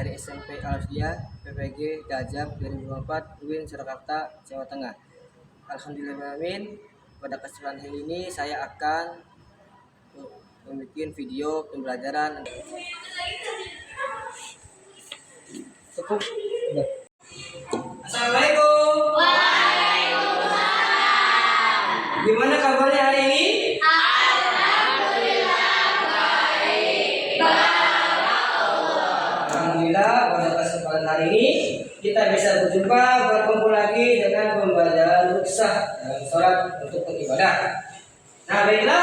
dari SMP Alfia PPG Gajab 2024 UIN Surakarta, Jawa Tengah. Alhamdulillahirrahmanirrahim. Pada kesempatan hari ini saya akan membuat video pembelajaran. Assalamualaikum. Waalaikumsalam. Gimana kabarnya hari ini? Alhamdulillah, pada kesempatan hari ini kita bisa berjumpa berkumpul lagi dengan pembelajaran ruksah dalam sholat untuk beribadah. Nah, baiklah,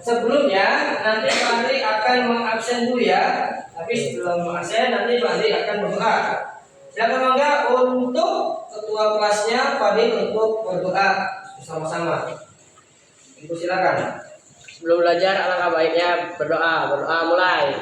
sebelumnya nanti Pak Andri akan mengabsen dulu ya. Tapi sebelum mengabsen nanti Pak Andri akan berdoa. Silakan mangga untuk ketua kelasnya Fadil untuk berdoa bersama-sama. Ibu silakan. Sebelum belajar alangkah baiknya berdoa. Berdoa mulai.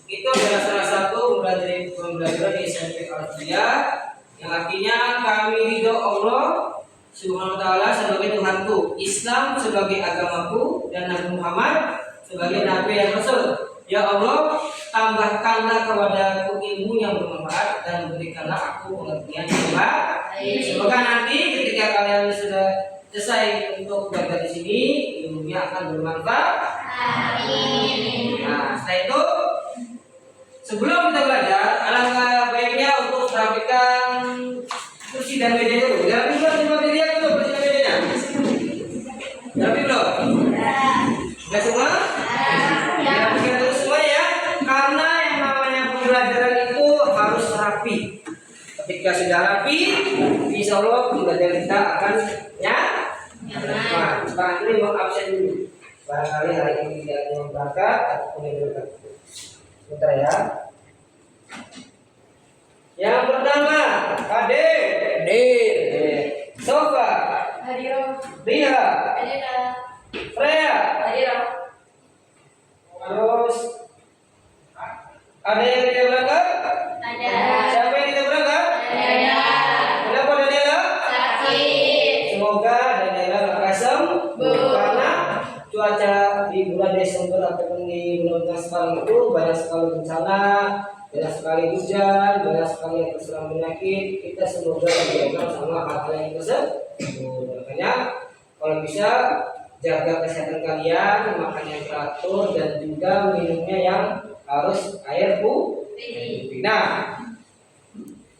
Itu adalah salah satu pembelajaran di SMP Alfia yang artinya kami ridho Allah Subhanahu wa taala sebagai Tuhanku, Islam sebagai agamaku, dan Nabi Muhammad sebagai nabi yang rasul. Ya Allah, tambahkanlah kepadaku ilmu yang bermanfaat dan berikanlah aku pengertian yang baik. Semoga nanti ketika kalian sudah selesai untuk belajar di sini, ilmunya akan bermanfaat. Amin. Nah, setelah itu, sebelum kita belajar, alangkah baiknya untuk merapikan kursi dan meja dulu. Jangan lupa dilihat dulu kursi dan mejanya. Tapi belum? Sudah semua? Ya, rapikan dulu semua ya. Karena yang namanya pembelajaran itu harus rapi. Ketika sudah rapi, insya Allah pembelajaran kita akan nah, sekarang ini mau absen dulu. Barangkali hari ini tidak ada yang berangkat ataupun yang berangkat. Bentar ya. Yang pertama, Ade, Sofa, Ria, Freya. Terus ada yang tidak berangkat? Ada. Siapa yang tidak berangkat? Ada. Kenapa Daniela? Sakit. Semoga Daniela lekas sembuh karena cuaca di bulan Desember ataupun di bulan sekarang itu banyak sekali bencana, banyak sekali hujan, banyak sekali yang terserang penyakit. Kita semoga diberikan sama hal-hal yang tersebut. Makanya kalau bisa jaga kesehatan kalian, makan yang teratur, dan juga minumnya yang harus air putih. Nah,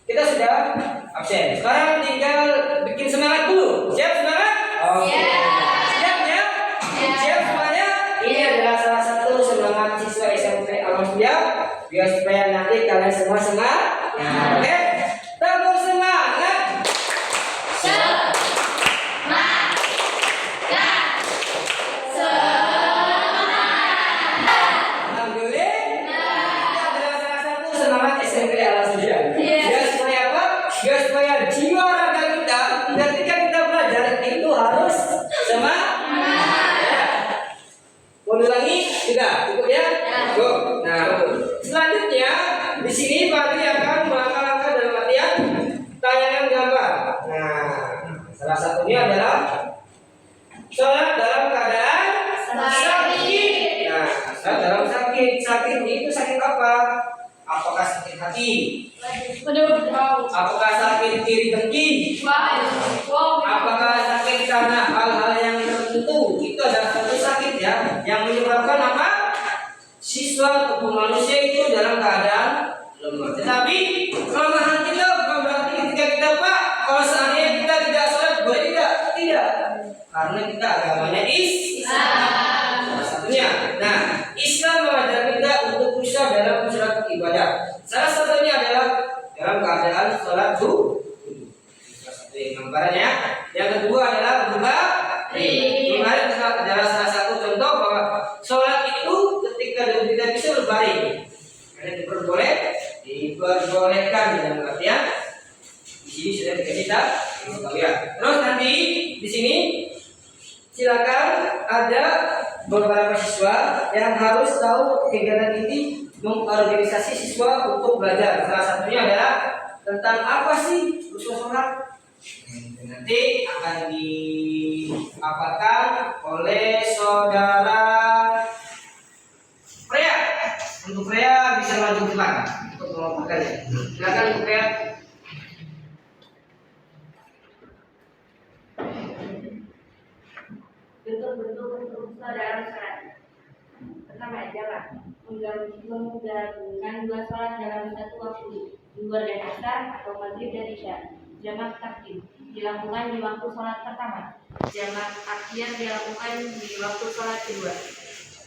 kita sudah absen. Sekarang tinggal bikin semangat dulu. Siap semangat? Oke. Siap ya? Siap semuanya? Ini adalah salah satu semangat siswa SMP Alfia biar supaya nanti kalian semua semangat. Oke? Tepuk semangat. Biar supaya jiwa raga kita ketika kita belajar itu harus semangat. Mau ulangi? Sudah, cukup ya? Cukup. Nah, selanjutnya di sini Pak Andri akan melangkah-langkah dalam artian tanyakan gambar. Nah, salah satunya adalah sholat dalam keadaan sakit. Nah, sholat dalam sakit. Sakit itu sakit apa? Apakah sakit hati? Apakah sakit kiri dengki? Apakah sakit karena hal-hal yang tertentu? Itu adalah satu sakit ya, yang menyebabkan apa? Siswa ataupun manusia itu dalam keadaan lemah. Tetapi kelemahan kita bukan berarti ketika kita Pak, kalau seandainya kita tidak sholat boleh tidak? Tidak, karena kita agamanya Islam. Salah satunya. Nah, Islam mengajar kita untuk khusyuk dalam sholat ibadah. Salah satunya adalah dalam keadaan sholat dulu. Salah satu yang gambarannya. Yang kedua adalah berubah. Kemarin adalah salah satu contoh bahwa sholat itu ketika tidak bisa berbaring, karena diperbolehkan dalam artian di sini sudah dikasih tahu ya. Terus nanti di sini silakan ada beberapa siswa yang harus tahu kegiatan ini mengorganisasi siswa untuk belajar. Salah satunya adalah tentang apa sih usul sholat. Nanti akan diapakan oleh saudara Freya. Untuk Freya bisa maju ke depan untuk memaparkannya. Silakan untuk Freya. Bentuk-bentuk usaha dalam sholat. Pertama, jamak. Menggabungkan dua sholat dalam satu waktu, zuhur dan asar atau maghrib dan isya. Jamak takdim dilakukan di waktu sholat pertama. Jamak akhir dilakukan di waktu sholat kedua.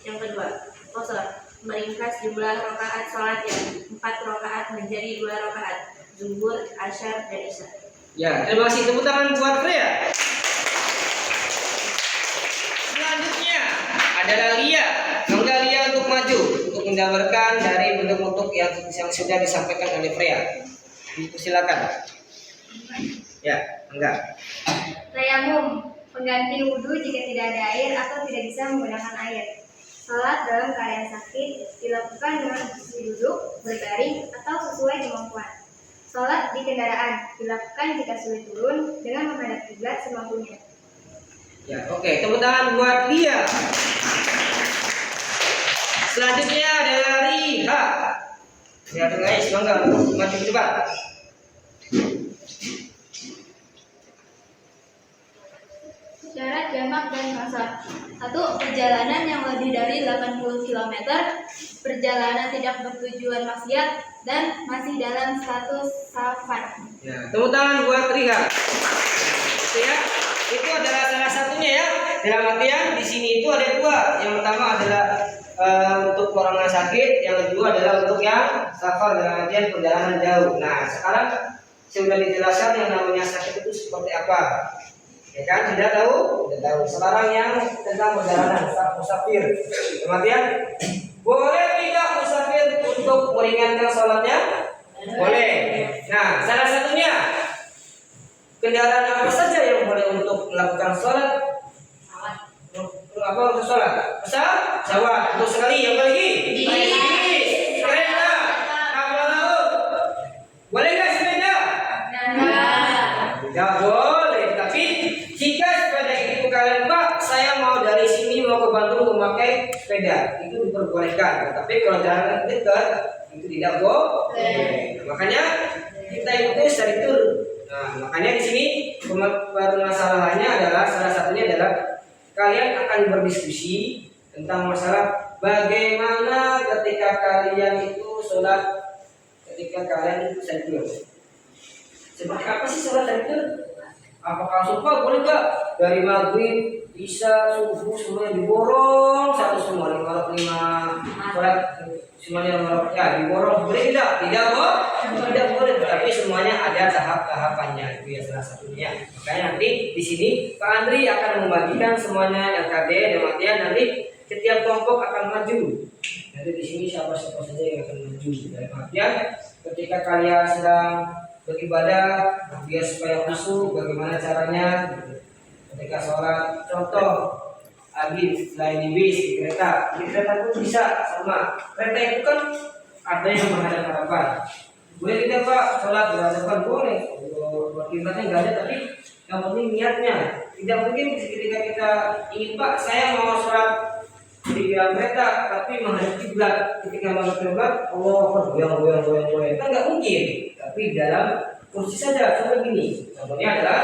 Yang kedua, qasar, meringkas jumlah rakaat sholat yang 4 rakaat menjadi 2 rakaat, zuhur, asyar, dan isya. Ya, terima kasih. Tepuk tangan buat Freya. Selanjutnya adalah Lia. Mangga Lia untuk maju untuk menggambarkan dari bentuk-bentuk yang sudah disampaikan oleh Freya. Silakan. Ya, enggak. Tayamum, pengganti wudhu jika tidak ada air atau tidak bisa menggunakan air. Salat dalam keadaan sakit dilakukan dengan posisi duduk, berbaring, atau sesuai kemampuan. Salat di kendaraan dilakukan jika sulit turun dengan menghadap kiblat semampunya. Ya, oke. Tepuk tangan buat dia. Selanjutnya adalah Riha. Lihat guys, mangga maju ke depan. Syarat jamak dan qasar. 1. Perjalanan yang lebih dari 80 km, perjalanan tidak bertujuan maksiat, dan masih dalam status safar. Ya, tepuk tangan buat Riha. Itu ya, itu adalah salah satunya ya. Dalam artian di sini itu ada dua. Yang pertama adalah untuk orang yang sakit, yang kedua adalah untuk yang safar dalam artian perjalanan jauh. Nah, sekarang sudah dijelaskan yang namanya sakit itu seperti apa. Ya kan, tidak tahu? Tidak tahu. Sekarang yang tentang perjalanan musafir. Kemudian boleh tidak musafir untuk meringankan sholatnya? Boleh. Nah, salah satunya kendaraan apa saja yang boleh untuk melakukan sholat? Apa untuk sholat? Pesawat. Untuk sekali. Yang lagi? Kereta. Kapal laut. Boleh nggak sepeda? Tidak boleh. Tapi jika sepeda itu kalian, Pak, saya mau dari sini mau ke Bandung memakai sepeda, itu diperbolehkan. Tapi kalau jalan dekat itu tidak boleh. Makanya kita ikuti syariat. Nah, makanya di sini permasalahannya adalah salah satunya adalah kalian akan berdiskusi tentang masalah bagaimana ketika kalian itu sholat, ketika kalian itu syariat. Seperti apa sih sholat syariat? Apakah sumpah boleh nggak dari maghrib, isya, subuh semuanya diborong satu semua 5 sholat semuanya ya diborong, boleh tidak? Tidak boleh. Tapi semuanya ada tahap-tahapannya, itu ya salah satunya. Makanya nanti di sini Pak Andri akan membagikan semuanya LKD dan artian nanti setiap kelompok akan maju. Nanti di sini siapa saja yang akan maju. Dalam artian ketika kalian sedang beribadah, biar supaya khusyuk, bagaimana caranya ketika sholat. Contoh, Agi selain di bis, di kereta pun bisa sama. Kereta itu kan ada yang menghadap hadapan. Boleh tidak Pak sholat berhadapan? Boleh. Kiblatnya nggak ada, tapi yang penting niatnya. Tidak mungkin ketika kita ingin Pak, saya mau sholat di dalam kereta tapi menghadap kiblat. Ketika menghadap kiblat, Allah goyang, kan nggak mungkin. Tapi dalam kursi saja, contoh gini. Contohnya adalah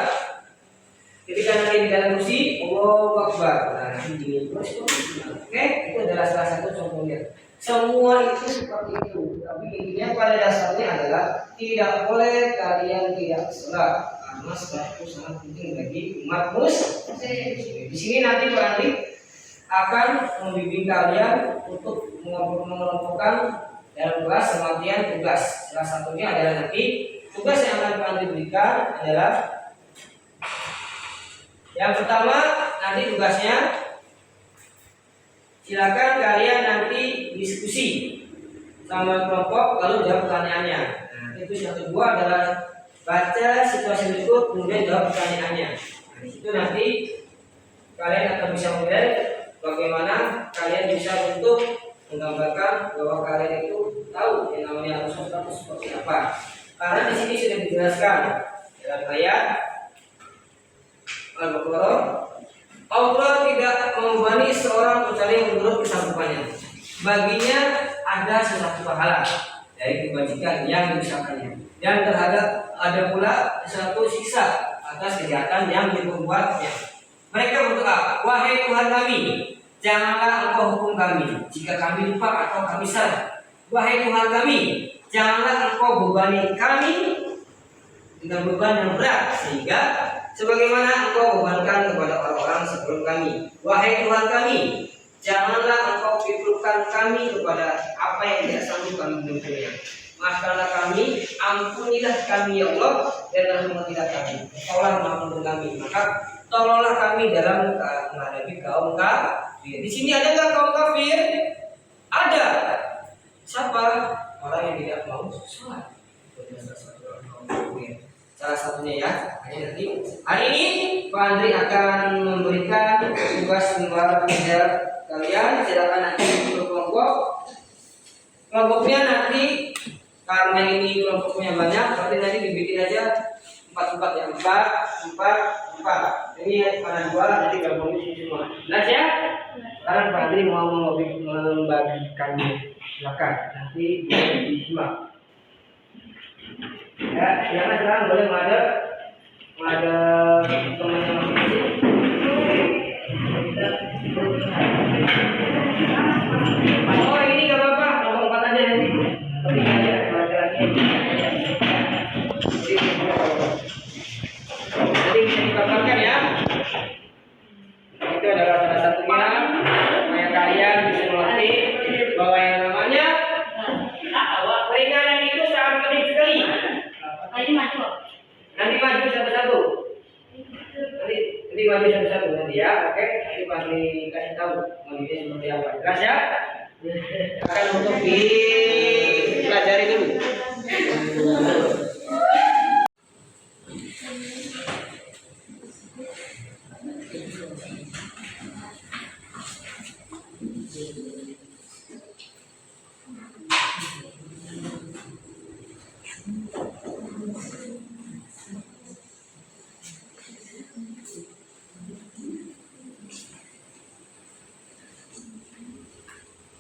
ketika nanti di dalam kursi, Allahu Akbar. Nah, nanti gini. Oke, itu adalah salah satu contohnya. Semua itu seperti itu. Tapi intinya pada dasarnya adalah tidak boleh kalian tidak sholat, karena sholat itu sangat penting bagi umat muslim. Di sini nanti Pak Andi akan membimbing kalian untuk mengelompokkan dalam kelas sematian tugas. Salah satunya adalah nanti tugas yang akan Pak Andi berikan adalah Yang pertama nanti tugasnya silakan kalian nanti diskusi sama kelompok lalu jawab pertanyaannya. Nah, itu yang kedua adalah baca situasi berikut kemudian jawab pertanyaannya. Nah, di situ nanti kalian akan bisa melihat bagaimana kalian bisa untuk menggambarkan bahwa kalian itu tahu yang namanya urusan itu seperti apa. Karena di sini sudah dijelaskan dalam ayat Al-Baqarah, Allah tidak membebani seorang kecuali menurut kesanggupannya. Baginya ada sesuatu pahala dari kebajikan yang diusahakannya, dan terhadap ada pula suatu siksa atas kejahatan yang diperbuatnya. Mereka berdoa, wahai Tuhan kami, janganlah engkau hukum kami jika kami lupa atau kami salah. Wahai Tuhan kami, janganlah engkau bebani kami dengan beban yang berat sehingga sebagaimana engkau bebankan kepada orang-orang sebelum kami. Wahai Tuhan kami, janganlah engkau pikulkan kami kepada apa yang tidak sanggup kami menempuhnya. Maafkanlah kami, ampunilah kami ya Allah, dan rahmatilah kami. Engkaulah mengampuni kami, maka tolonglah kami dalam menghadapi kaum kafir. Di sini ada nggak kaum kafir? Ada. Siapa? Orang yang tidak mau sholat. Salah satunya ya. Nanti hari ini Pak Andri akan memberikan tugas membawa kepada kalian. Silakan nanti berkelompok. Kelompoknya nanti karena ini kelompoknya banyak, berarti nanti dibikin aja 4 ya, 4. Ini pada 2 nanti gabung di sini semua. Jelas ya? Sekarang Pak Andri mau membagikannya. Silakan nanti disimak. Ya, silakan boleh menghadap teman-teman di sini. Oh ini nggak apa-apa, ngomong 4 aja nanti. Penting aja laki-laki. Jadi bisa dipaparkan ya. Itu adalah salah satunya supaya kalian bisa mengerti bahwa yang namanya keringanan itu sangat penting sekali. Nanti maju satu-satu. Nanti maju satu-satu nanti ya. Oke, nanti Patri kasih tahu modelnya seperti apa. Jelas ya? Akan untuk dipelajari dulu.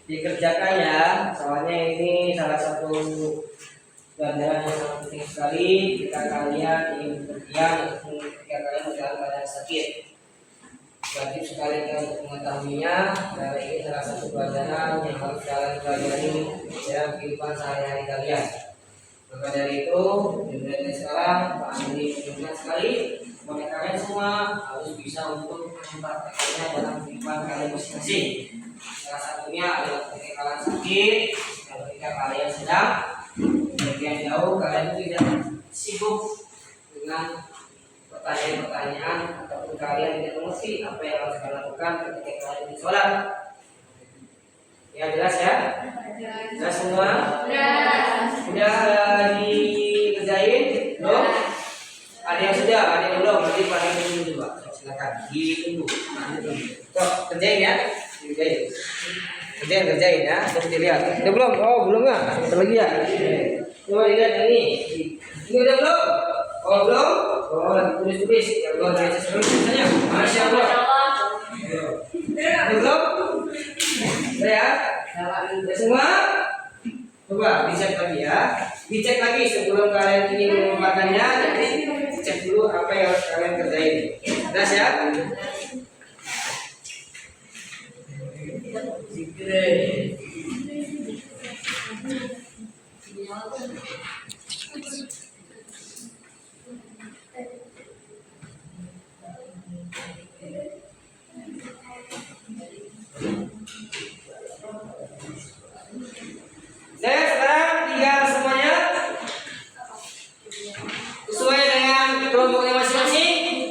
Dikerjakan ya, soalnya ini salah satu pelajaran yang sangat penting sekali jika kalian ingin bekerja ataupun ketika kalian dalam keadaan sakit. Wajib sekali kita untuk mengetahuinya, karena ini salah satu pelajaran yang harus kalian pelajari dalam kehidupan sehari-hari kalian. Maka dari itu, dimulai dari sekarang Pak Andi mengingatkan sekali kepada kalian semua harus bisa untuk mempraktekannya dalam kehidupan kalian masing-masing. Salah satunya adalah ketika kalian sakit, dan ketika kalian sedang bepergian jauh, kalian tidak sibuk dengan pertanyaan-pertanyaan ataupun kalian tidak mengerti apa yang harus kalian lakukan ketika kalian di sholat. Ya jelas ya? Jelas semua? Sudah dikerjain? Belum? Ada yang sudah, ada yang belum? Nanti pada dulu coba. Silakan ditunggu. Kok kerjain ya? Kerjain ya, coba dilihat. Udah belum? Oh belum nggak? Satu lagi ya. Coba dilihat ini. Ini udah belum? Oh belum? Oh lagi tulis-tulis. Ya Allah, saya terus tulisannya. Masya Allah. Udah belum? Udah ya? Udah semua? Coba dicek lagi ya. Dicek lagi sebelum kalian ingin melupakannya. Nanti cek dulu apa yang harus kalian kerjain. Jelas ya? Sekarang tinggal semuanya sesuai dengan kelompoknya masing-masing.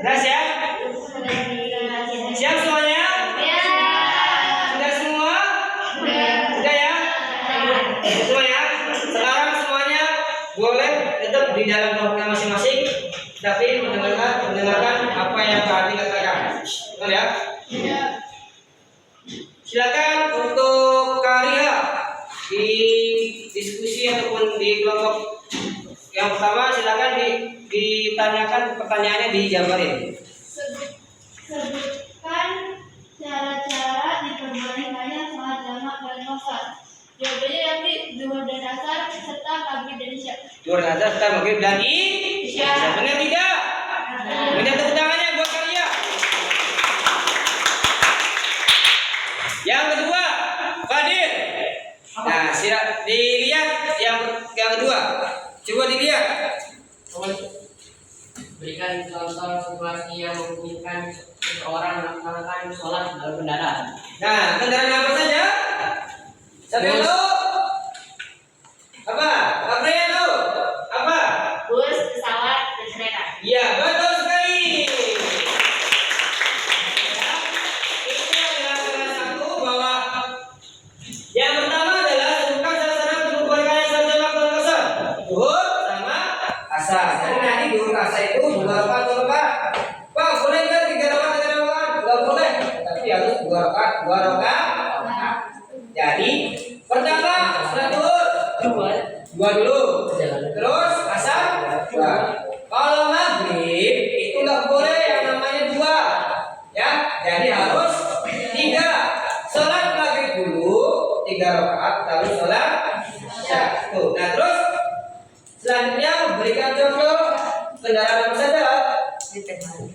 Sudah siap? Siap semuanya? Sudah semua? Sudah ya? Semua ya? Sekarang semuanya boleh tetap di dalam kelompoknya masing-masing, tapi mendengarkan apa yang Pak Adi katakan. Betul ya? Silakan untuk karya di diskusi ataupun di kelompok yang pertama, silakan ditanyakan pertanyaannya, dijabarin. Sebutkan cara-cara diperbolehkannya sholat jamak dan qasar. Jawabannya nanti zuhur dan asar serta maghrib dan isya. Zuhur dan asar serta maghrib dan isya. Benar tidak? Minta tepuk tangannya buat kalian. Yang kedua, Fadil. Nah, dilihat yang kedua. Coba dilihat. Berikan contoh situasi yang memungkinkan seseorang melaksanakan sholat dalam kendaraan. Nah, kendaraan apa saja? Siapa yang tahu? Apa? Apa yang tahu? Apa? Bus, pesawat, dan kereta. Iya, betul sekali. Itu adalah salah satu bahwa yang pertama adalah sebutkan salah satu diperbolehkannya sholat jamak dan qasar. Zuhur sama asar. Jadi nanti zuhur asar itu 2 rakaat atau rakaat. Pak, boleh nggak 3 rakaat 3 rakaat? Nggak boleh. Tapi harus 2 rakaat 2 rakaat. Jadi pertama sholat zuhur dua dulu, terus asar 2. Kalau maghrib itu nggak boleh yang namanya 2, ya. Jadi harus 3. Sholat maghrib dulu 3 rakaat, lalu sholat isya. Tuh. Nah terus selanjutnya berikan contoh kendaraan apa saja?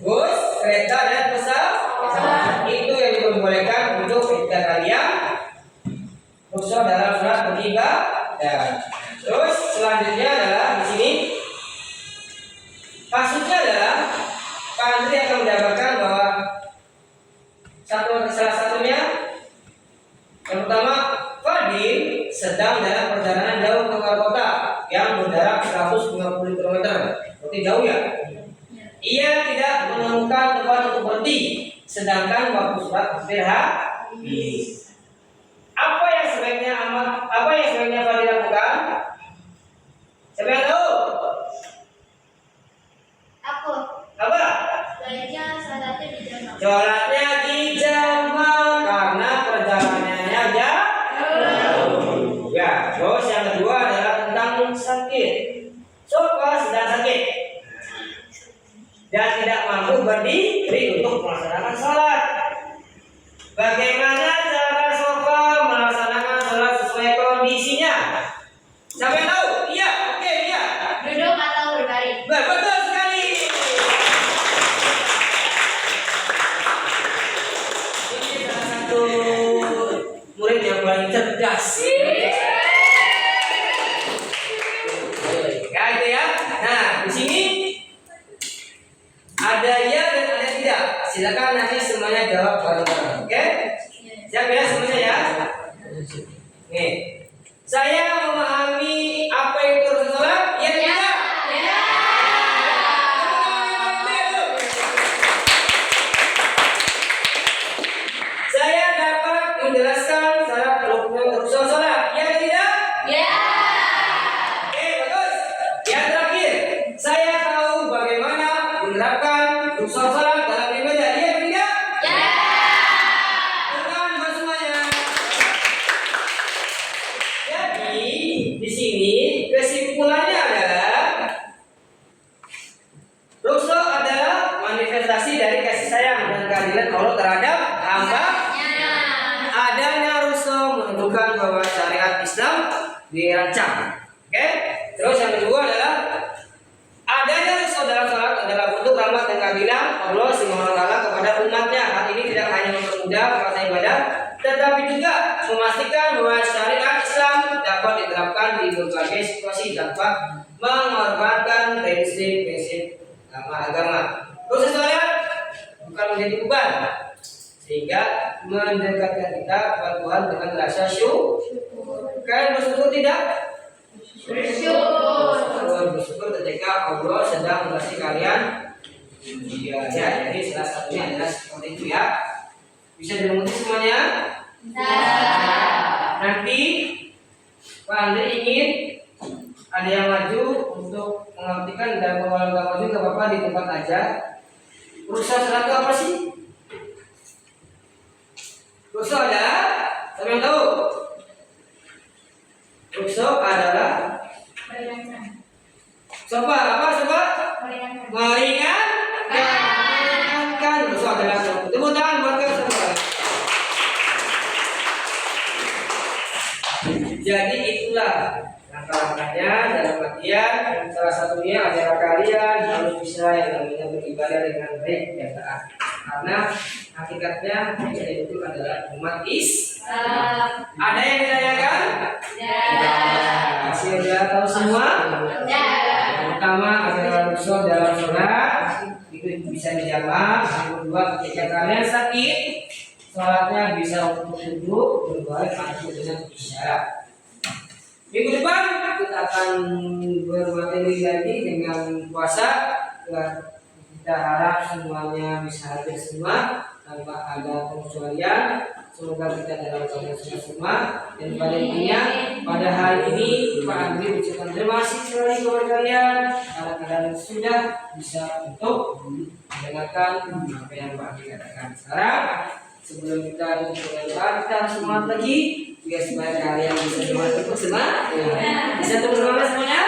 Bus, kereta dan pesawat. Itu yang diperbolehkan untuk kita kalian khusus dalam sholat beribadah. Terus selanjutnya adalah di sini maksudnya adalah Pak Andri akan menjabarkan bahwa salah satunya yang pertama, Fadil sedang dalam perjalanan jauh ke luar kota yang berjarak 150 km. Berarti jauh ya? Ia tidak menemukan tempat untuk berhenti, sedangkan waktu sholat hampir habis. Apa yang sebaiknya Fadil lakukan? Siapa yang tahu? Aku. Apa? Sebaiknya sholatnya di jamak. Sholatnya di jamak karena perjalanannya jauh. Ya, terus yang kedua adalah tentang sakit. Sofa sedang sakit dan tidak mampu berdiri untuk melaksanakan sholat. Bagaimana cara Sofa melaksanakan sholat sesuai kondisinya? Siapa yang tahu? Iya, oke, iya. Duduk atau berbaring. Betul sekali. Ini salah satu murid yang paling cerdas. Ya, itu ya. Nah, di sini ada ya dan ada tidak. Silakan nanti semuanya jawab bareng-bareng. Oke? Siap ya semuanya ya. Nih, saya memahami apa itu sholat. Ya tidak? Saya dapat menjelaskan syarat rukun sholat. Ya tidak? Oke, bagus. Yang terakhir, saya tahu bagaimana menerapkan rukun sholat dalam ibadah. Ya tidak? Bukan buat semuanya. Jadi di sini kesimpulannya adalah rukun adalah manifestasi dari kasih sayang dan keadilan Allah terhadap hamba. Adanya rukun menunjukkan bahwa syariat Islam dirancang. Oke? Terus yang kedua adalah adanya rukun dalam sholat adalah bentuk rahmat dan keadilan Allah Subhanahu wa taala kepada umatnya. Hal ini tidak hanya mempermudah pelaksanaan ibadah, tetapi juga memastikan bahwa syariat Islam dapat diterapkan di berbagai situasi tanpa mengorbankan prinsip-prinsip agama. Proses sholat bukan menjadi beban, sehingga mendekatkan kita kepada Tuhan dengan rasa syukur. Kalian bersyukur tidak? Bersyukur ketika Allah sedang memberi kalian Iya, ya, jadi salah satunya adalah seperti itu ya. Bisa dimengerti semuanya? Nanti Pak Andre ingin ada yang maju untuk mengartikan dan kalau nggak maju nggak apa-apa di tempat aja. Rusa serat itu apa sih? Rusa adalah, siapa yang tahu? Rusa adalah sobat apa sobat? Meringankan. Rusa adalah sobat. Tepuk tangan buat kalian semua. Jadi itulah langkah-langkahnya dalam artian salah satunya adalah kalian harus bisa yang namanya beribadah dengan baik dan taat. Karena hakikatnya kita itu adalah umat Islam. Ada yang ditanyakan? Masih sudah tahu semua? Yang pertama adalah rusul dalam sholat itu bisa dijamak. Yang kedua ketika kalian sakit sholatnya bisa untuk duduk berbalik atau dengan isyarat. Minggu depan kita akan bermateri lagi dengan puasa. Kita harap semuanya bisa hadir semua tanpa ada pengecualian. Semoga kita dalam keadaan semua. Dan pada intinya pada hari ini Pak Andri ucapkan terima kasih sekali kepada kalian karena kalian sudah bisa untuk mendengarkan apa yang Pak Andri katakan. Sekarang sebelum kita berdoa kita semangat lagi. Supaya kalian bisa semangat. Bisa tepuk tangan semuanya.